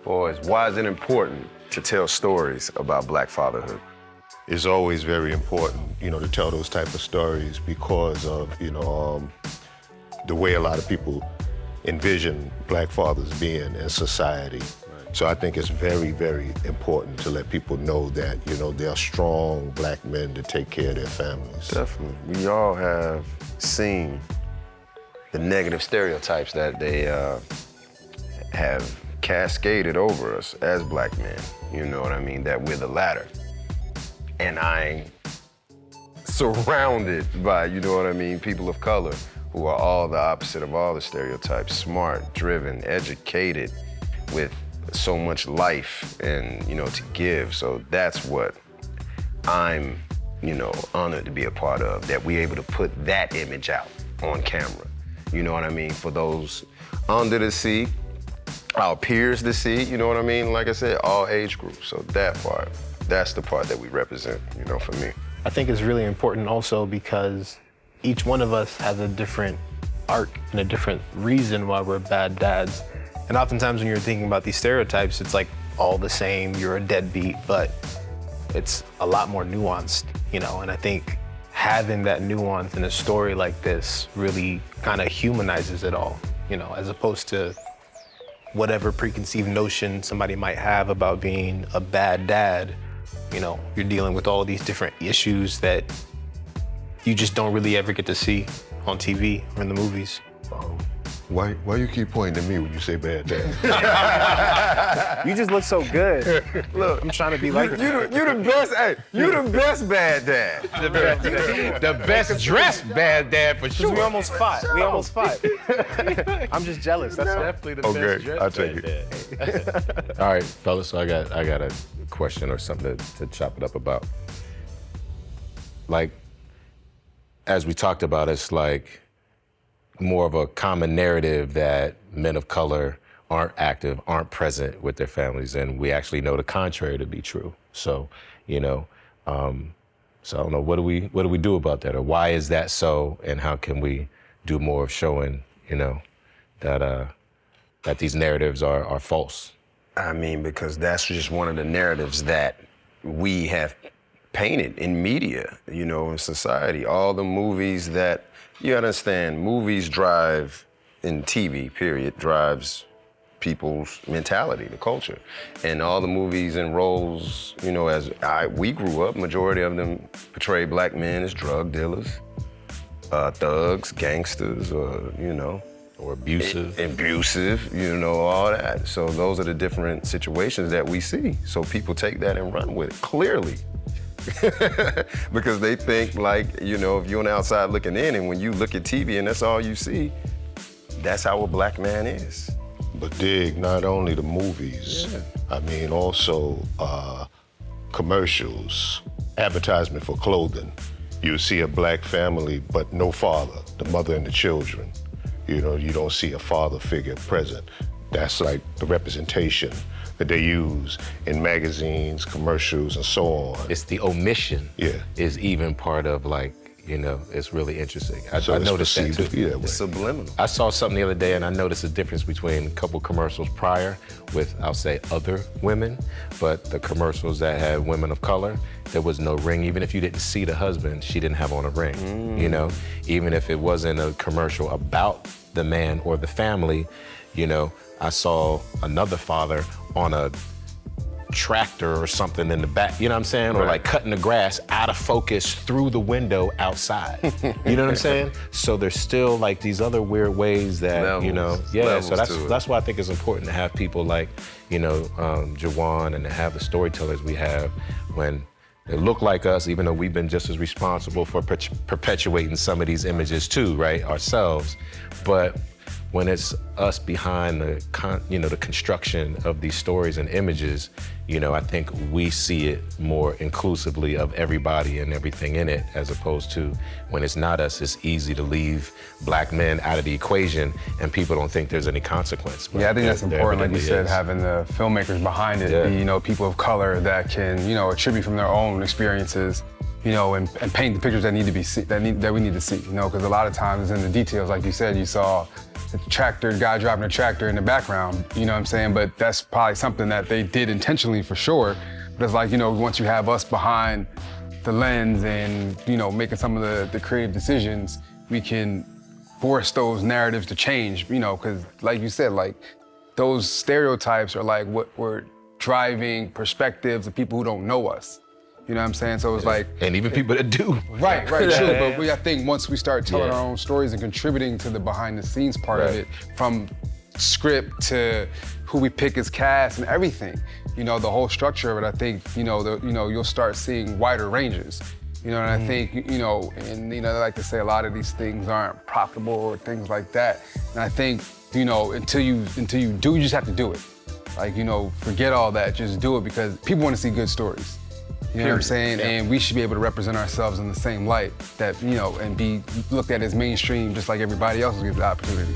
Boys, why is it important to tell stories about Black fatherhood? It's always very important, to tell those type of stories because of, the way a lot of people envision Black fathers being in society. Right. So I think it's very, very important to let people know that, there are strong Black men to take care of their families. Definitely. We all have seen the negative stereotypes that they have cascaded over us as Black men, you know what I mean, that we're the latter. And I'm surrounded by, people of color who are all the opposite of all the stereotypes, smart, driven, educated, with so much life and, to give. So that's what I'm, honored to be a part of, that we're able to put that image out on camera. You know what I mean? For those under the sea, our peers to see, you know what I mean? Like I said, all age groups. So that part, that's the part that we represent, for me. I think it's really important also because each one of us has a different arc and a different reason why we're bad dads. And oftentimes when you're thinking about these stereotypes, it's like all the same, you're a deadbeat, but it's a lot more nuanced, and I think having that nuance in a story like this really kind of humanizes it all, as opposed to whatever preconceived notion somebody might have about being a bad dad. You're dealing with all of these different issues that you just don't really ever get to see on TV or in the movies. Why you keep pointing to me when you say bad dad? You just look so good. Look, I'm trying to be like you the best. Hey, you the best bad dad. The best dressed bad dad for sure. We almost fought. I'm just jealous. That's definitely the best dressed I'll take bad dad. All right, fellas. So I got a question or something to chop it up about. Like, as we talked about, it's like more of a common narrative that men of color aren't active, aren't present with their families, and we actually know the contrary to be true. So, so I don't know, what do we do about that, or why is that so, and how can we do more of showing, that these narratives are false? I mean, because that's just one of the narratives that we have painted in media, in society. All the movies that, you understand, movies drive, in TV, period, drives people's mentality, the culture. And all the movies and roles, we grew up, majority of them portray Black men as drug dealers, thugs, gangsters, or abusive. Abusive, all that. So those are the different situations that we see. So people take that and run with it, clearly. Because they think like, if you're on the outside looking in and when you look at TV and that's all you see, that's how a Black man is. But dig, not only the movies, I mean also commercials, advertisement for clothing. You see a Black family, but no father, the mother and the children. You don't see a father figure present. That's like the representation that they use in magazines, commercials, and so on. It's the omission is even part of it's really interesting. I noticed that too. It's subliminal. I saw something the other day and I noticed a difference between a couple commercials prior with, I'll say, other women, but the commercials that had women of color, there was no ring. Even if you didn't see the husband, she didn't have on a ring, Even if it wasn't a commercial about the man or the family, I saw another father on a tractor or something in the back, you know what I'm saying? Or like cutting the grass out of focus through the window outside. You know what I'm saying? So there's still like these other weird ways that, so that's why I think it's important to have people like, Jawan, and to have the storytellers we have when they look like us, even though we've been just as responsible for perpetuating some of these images too, right, ourselves. But when it's us behind the construction of these stories and images, I think we see it more inclusively of everybody and everything in it, as opposed to when it's not us, it's easy to leave Black men out of the equation and people don't think there's any consequence. Yeah, I think that's important, like you said, having the filmmakers behind it, be, people of color that can, attribute from their own experiences, and paint the pictures that need to be that we need to see, because a lot of times in the details, like you said, you saw the tractor, guy driving a tractor in the background, you know what I'm saying? But that's probably something that they did intentionally for sure. But it's like, you know, once you have us behind the lens and, you know, making some of the creative decisions, we can force those narratives to change, you know, because like you said, like those stereotypes are like what we're driving perspectives of people who don't know us. You know what I'm saying? So it's like... And even people that do. Right, true. But I think once we start telling our own stories and contributing to the behind the scenes part of it, from script to who we pick as cast and everything, you know, the whole structure of it, I think, you know, you'll start seeing wider ranges. You know, and I think, you know, and, you know, they like to say a lot of these things aren't profitable or things like that. And I think, you know, until you do, you just have to do it. Like, you know, forget all that, just do it because people want to see good stories. You know what I'm saying? Yeah. And we should be able to represent ourselves in the same light that, you know, and be looked at as mainstream just like everybody else gets the opportunity.